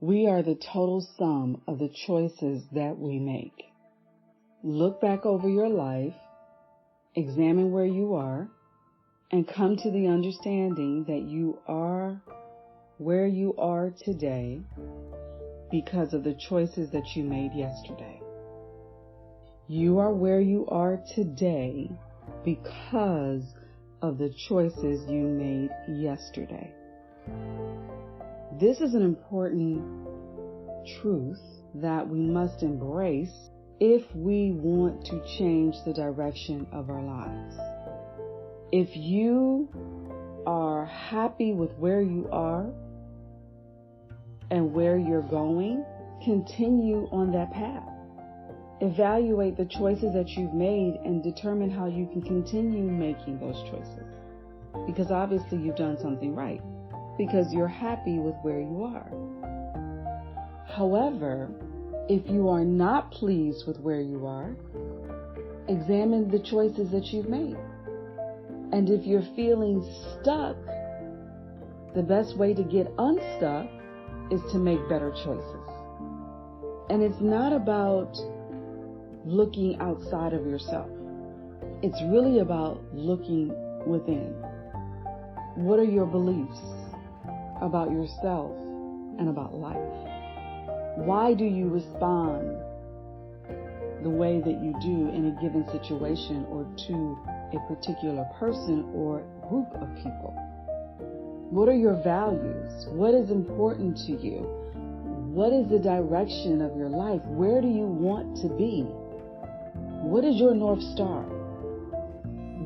We are the total sum of the choices that we make. Look back over your life, examine where you are, and come to the understanding that you are where you are today because of the choices that you made yesterday. You are where you are today because of the choices you made yesterday. This is an important truth that we must embrace if we want to change the direction of our lives. If you are happy with where you are and where you're going, continue on that path. Evaluate the choices that you've made and determine how you can continue making those choices. Because obviously you've done something right, because you're happy with where you are. However, if you are not pleased with where you are, examine the choices that you've made. And if you're feeling stuck, the best way to get unstuck is to make better choices. And it's not about looking outside of yourself. It's really about looking within. What are your beliefs about yourself and about life? Why do you respond the way that you do in a given situation or to a particular person or group of people? What are your values? What is important to you? What is the direction of your life? Where do you want to be? What is your North Star?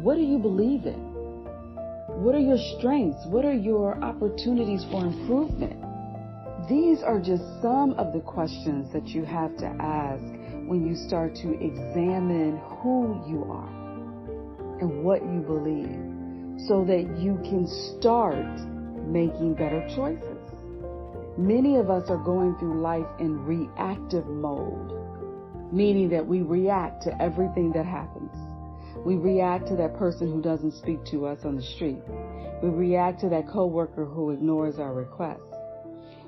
What do you believe in? What are your strengths? What are your opportunities for improvement? These are just some of the questions that you have to ask when you start to examine who you are and what you believe so that you can start making better choices. Many of us are going through life in reactive mode, meaning that we react to everything that happens. We react to that person who doesn't speak to us on the street. We react to that coworker who ignores our requests.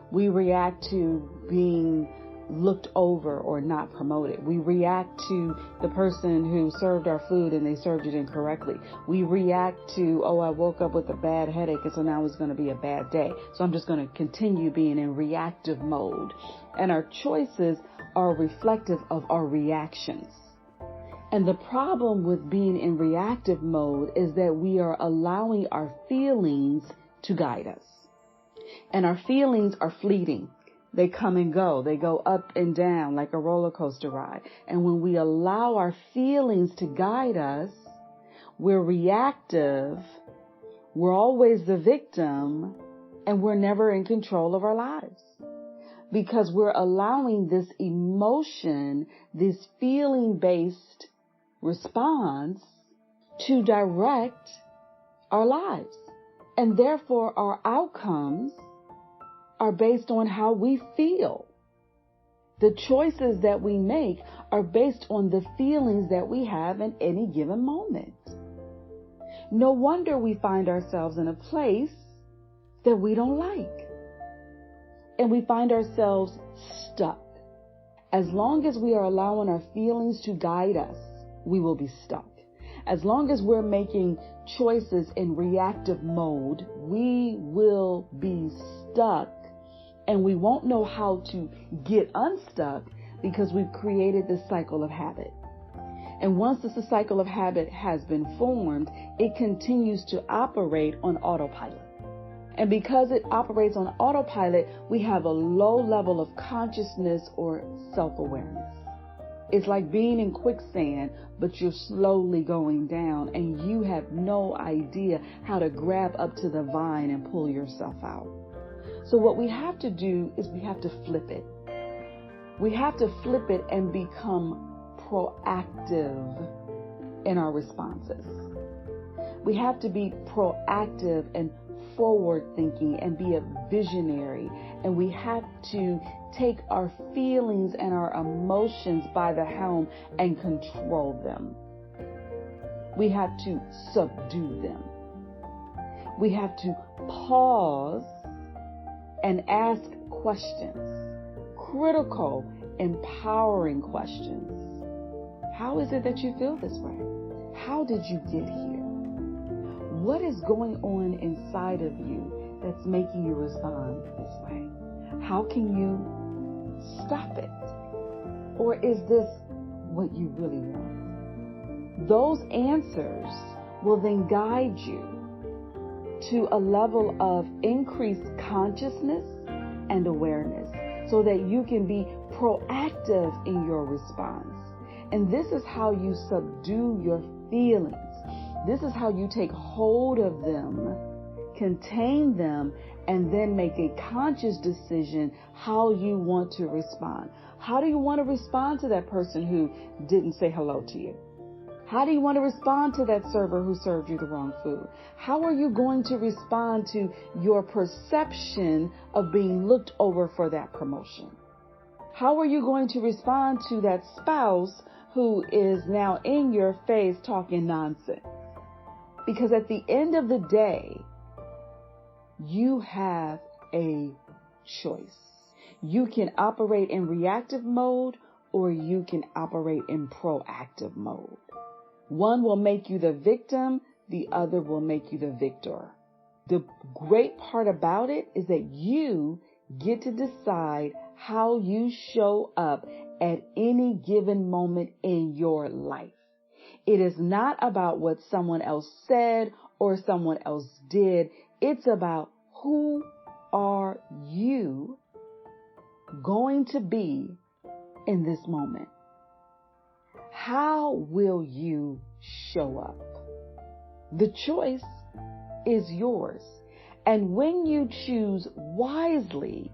We react to being looked over or not promoted. We react to the person who served our food and they served it incorrectly. We react to, I woke up with a bad headache and so now it's going to be a bad day. So I'm just going to continue being in reactive mode. And our choices are reflective of our reactions. And the problem with being in reactive mode is that we are allowing our feelings to guide us. And our feelings are fleeting. They come and go. They go up and down like a roller coaster ride. And when we allow our feelings to guide us, we're reactive. We're always the victim, and we're never in control of our lives. Because we're allowing this emotion, this feeling-based response to direct our lives. And therefore, our outcomes are based on how we feel. The choices that we make are based on the feelings that we have in any given moment. No wonder we find ourselves in a place that we don't like. And we find ourselves stuck. As long as we are allowing our feelings to guide us, we will be stuck. As long as we're making choices in reactive mode, we will be stuck. And we won't know how to get unstuck because we've created this cycle of habit. And once this cycle of habit has been formed, it continues to operate on autopilot. And because it operates on autopilot, we have a low level of consciousness or self-awareness. It's like being in quicksand, but you're slowly going down and you have no idea how to grab up to the vine and pull yourself out. So what we have to do is we have to flip it. We have to flip it and become proactive in our responses. We have to be proactive and forward thinking and be a visionary. And we have to take our feelings and our emotions by the helm and control them. We have to subdue them. We have to pause and ask questions. critical, empowering questions. How is it that you feel this way? How did you get here? What is going on inside of you that's making you respond this way? How can you stop it? Or is this what you really want? Those answers will then guide you to a level of increased consciousness and awareness so that you can be proactive in your response. And this is how you subdue your feelings. This is how you take hold of them, contain them, and then make a conscious decision how you want to respond. How do you want to respond to that person who didn't say hello to you? How do you want to respond to that server who served you the wrong food? How are you going to respond to your perception of being looked over for that promotion? How are you going to respond to that spouse who is now in your face talking nonsense? Because at the end of the day, you have a choice. You can operate in reactive mode or you can operate in proactive mode. One will make you the victim, the other will make you the victor. The great part about it is that you get to decide how you show up at any given moment in your life. It is not about what someone else said or someone else did. It's about who are you going to be in this moment. How will you show up? The choice is yours. And when you choose wisely,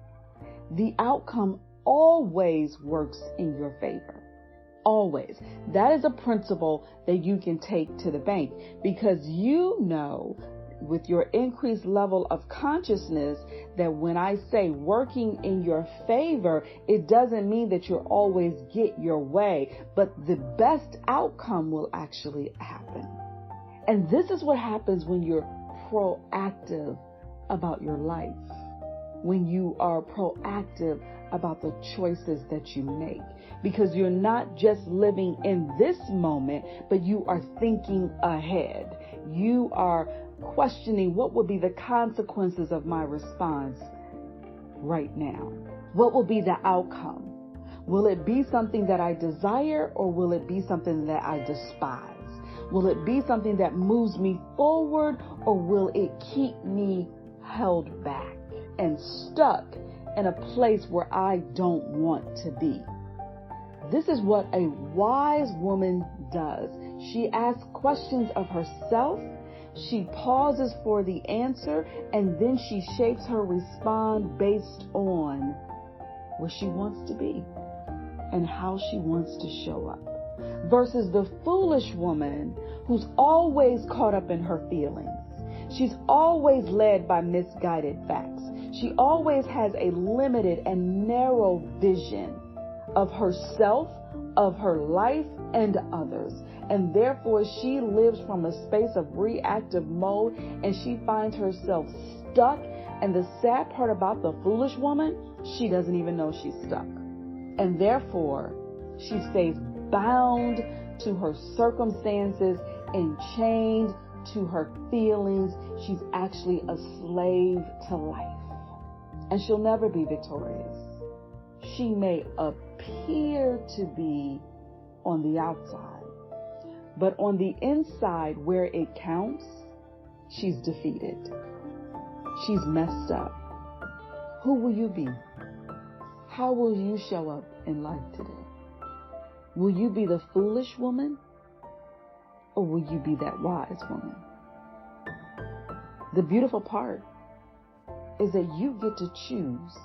the outcome always works in your favor. Always. That is a principle that you can take to the bank because you know with your increased level of consciousness that when I say working in your favor, it doesn't mean that you'll always get your way, but the best outcome will actually happen. And this is what happens when you're proactive about your life, when you are proactive about the choices that you make, because you're not just living in this moment, but you are thinking ahead. You are questioning what would be the consequences of my response right now. What will be the outcome? Will it be something that I desire or will it be something that I despise? Will it be something that moves me forward or will it keep me held back and stuck in a place where I don't want to be? This is what a wise woman does. She asks questions of herself. She pauses for the answer, and then she shapes her response based on where she wants to be and how she wants to show up. Versus the foolish woman who's always caught up in her feelings. She's always led by misguided facts. She always has a limited and narrow vision of herself, of her life, and others. And therefore, she lives from a space of reactive mode and she finds herself stuck. And the sad part about the foolish woman, she doesn't even know she's stuck. And therefore, she stays bound to her circumstances and chained to her feelings. She's actually a slave to life. And she'll never be victorious. She may appear to be on the outside, but on the inside where it counts, she's defeated. She's messed up. Who will you be? How will you show up in life today? Will you be the foolish woman or will you be that wise woman? The beautiful part is that you get to choose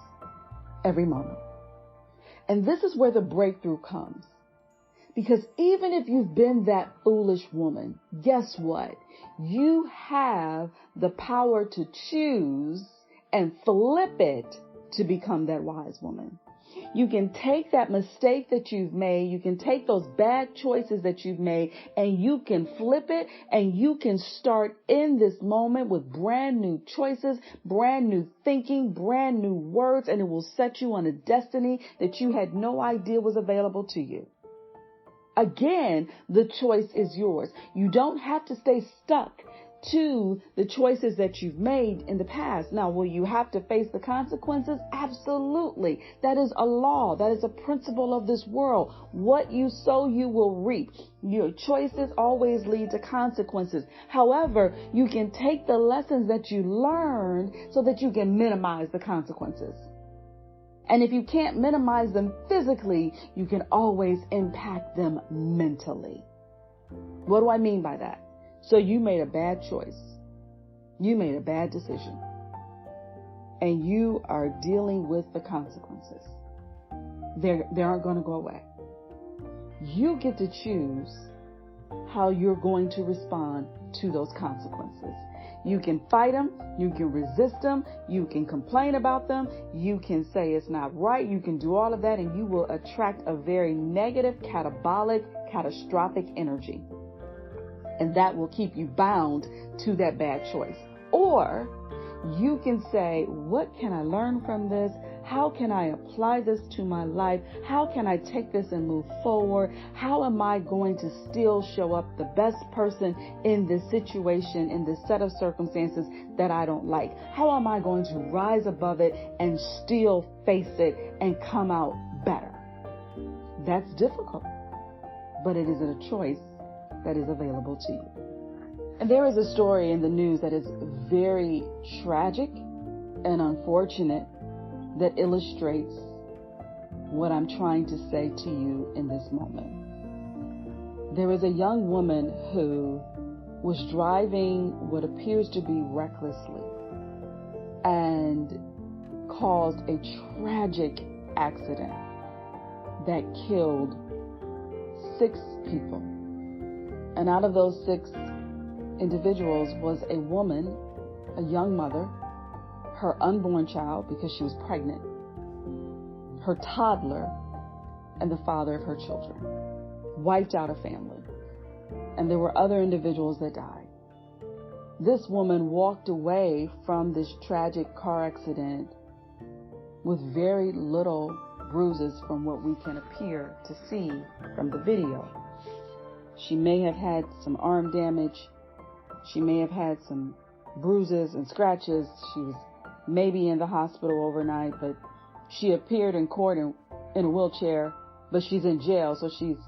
every moment. And this is where the breakthrough comes. Because even if you've been that foolish woman, guess what? You have the power to choose and flip it to become that wise woman. You can take that mistake that you've made, you can take those bad choices that you've made, and you can flip it, and you can start in this moment with brand new choices, brand new thinking, brand new words, and it will set you on a destiny that you had no idea was available to you. Again, the choice is yours. You don't have to stay stuck to the choices that you've made in the past. Now, will you have to face the consequences? Absolutely. That is a law. That is a principle of this world. What you sow, you will reap. Your choices always lead to consequences. However, you can take the lessons that you learned so that you can minimize the consequences. And if you can't minimize them physically, you can always impact them mentally. What do I mean by that? So you made a bad choice. You made a bad decision. And you are dealing with the consequences. They aren't going to go away. You get to choose how you're going to respond to those consequences. You can fight them. You can resist them. You can complain about them. You can say it's not right. You can do all of that, and you will attract a very negative, catabolic, catastrophic energy. And that will keep you bound to that bad choice. Or you can say, what can I learn from this? How can I apply this to my life? How can I take this and move forward? How am I going to still show up the best person in this situation, in this set of circumstances that I don't like? How am I going to rise above it and still face it and come out better? That's difficult, but it is a choice that is available to you. And there is a story in the news that is very tragic and unfortunate that illustrates what I'm trying to say to you in this moment. There is a young woman who was driving what appears to be recklessly and caused a tragic accident that killed 6 people. And out of those 6 individuals was a woman, a young mother, her unborn child because she was pregnant, her toddler, and the father of her children. Wiped out a family. And there were other individuals that died. This woman walked away from this tragic car accident with very little bruises from what we can appear to see from the video. She may have had some arm damage. She may have had some bruises and scratches. She was maybe in the hospital overnight, but she appeared in court in a wheelchair, but she's in jail, so she's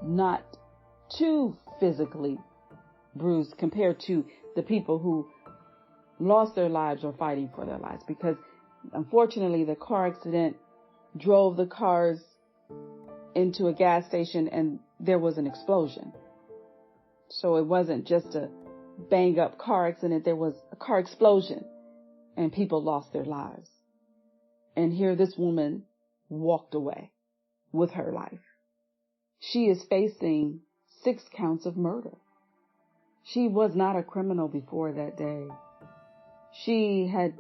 not too physically bruised compared to the people who lost their lives or fighting for their lives, because unfortunately the car accident drove the cars into a gas station and there was an explosion. So it wasn't just a bang up car accident, there was a car explosion and people lost their lives. And here this woman walked away with her life. She is facing 6 counts of murder. She was not a criminal before that day. She had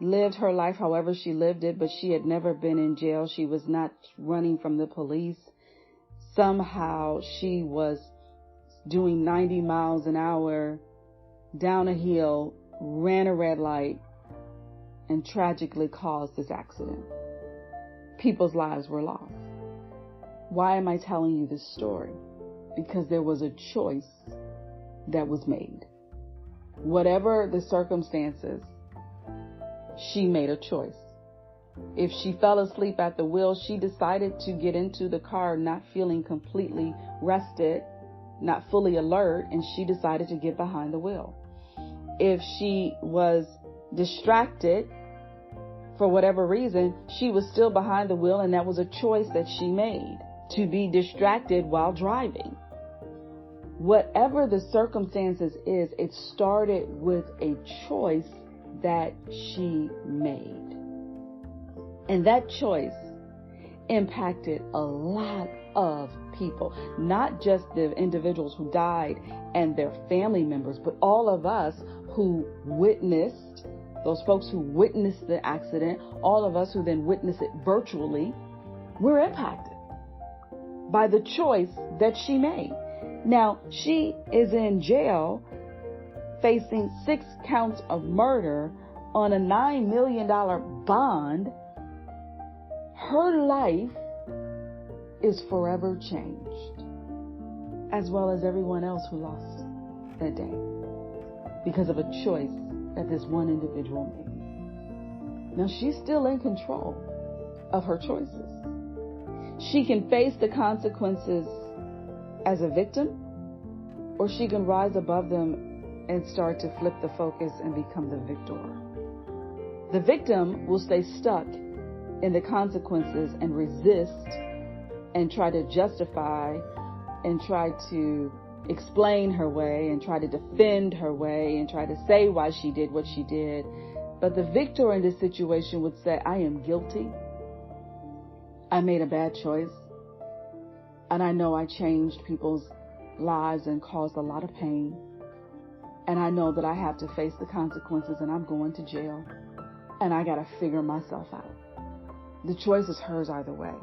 lived her life however she lived it, but she had never been in jail. She was not running from the police. Somehow she was doing 90 miles an hour down a hill, ran a red light, and tragically caused this accident. People's lives were lost. Why am I telling you this story? Because there was a choice that was made. Whatever the circumstances, she made a choice. If she fell asleep at the wheel, she decided to get into the car not feeling completely rested, not fully alert, and she decided to get behind the wheel. If she was distracted for whatever reason, she was still behind the wheel, and that was a choice that she made, to be distracted while driving. Whatever the circumstances is, it started with a choice that she made. And that choice impacted a lot of people, not just the individuals who died and their family members, but all of us who witnessed those folks who witnessed the accident, all of us who then witness it virtually, we're impacted by the choice that she made. Now, she is in jail facing 6 counts of murder on a $9 million bond. Her life is forever changed, as well as everyone else who lost that day because of a choice that this one individual made. Now, she's still in control of her choices. She can face the consequences as a victim, or she can rise above them and start to flip the focus and become the victor. The victim will stay stuck in the consequences and resist and try to justify and try to explain her way and try to defend her way and try to say why she did what she did. But the victor in this situation would say, I am guilty. I made a bad choice. And I know I changed people's lives and caused a lot of pain. And I know that I have to face the consequences and I'm going to jail. And I got to figure myself out. The choice is hers either way.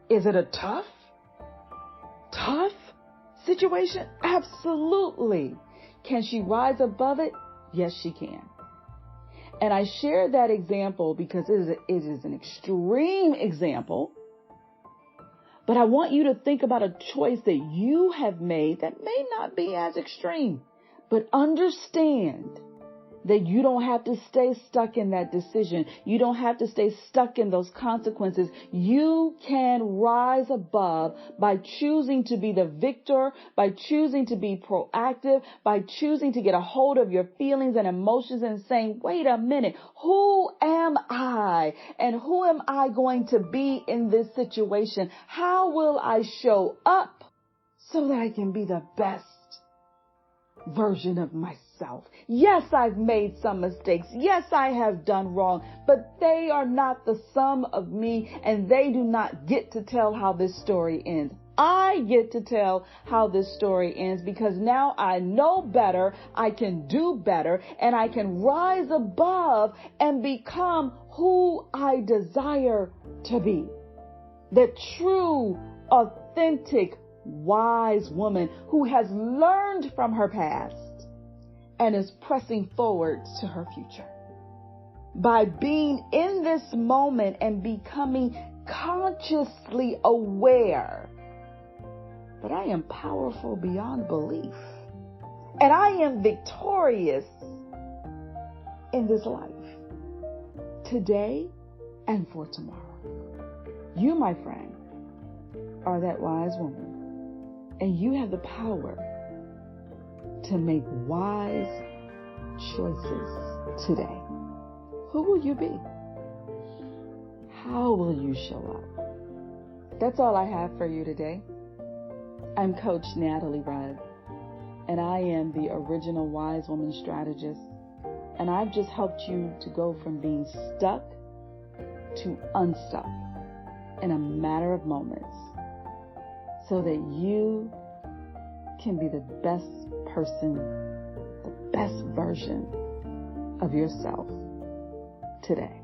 Is it a tough situation? Absolutely. Can she rise above it? Yes, she can. And I share that example because it is an extreme example. But I want you to think about a choice that you have made that may not be as extreme. But understand that you don't have to stay stuck in that decision. You don't have to stay stuck in those consequences. You can rise above by choosing to be the victor, by choosing to be proactive, by choosing to get a hold of your feelings and emotions and saying, wait a minute, who am I? And who am I going to be in this situation? How will I show up so that I can be the best version of myself? Yes, I've made some mistakes. Yes, I have done wrong, but they are not the sum of me, and they do not get to tell how this story ends. I get to tell how this story ends because now I know better, I can do better, and I can rise above and become who I desire to be. The true, authentic, wise woman who has learned from her past and is pressing forward to her future. By being in this moment and becoming consciously aware that I am powerful beyond belief and I am victorious in this life, today and for tomorrow. You, my friend, are that wise woman, and you have the power to make wise choices today. Who will you be? How will you show up? That's all I have for you today. I'm Coach Natalie Rudd, and I am the original Wise Woman Strategist, and I've just helped you to go from being stuck to unstuck in a matter of moments so that you can be the best person, the best version of yourself today.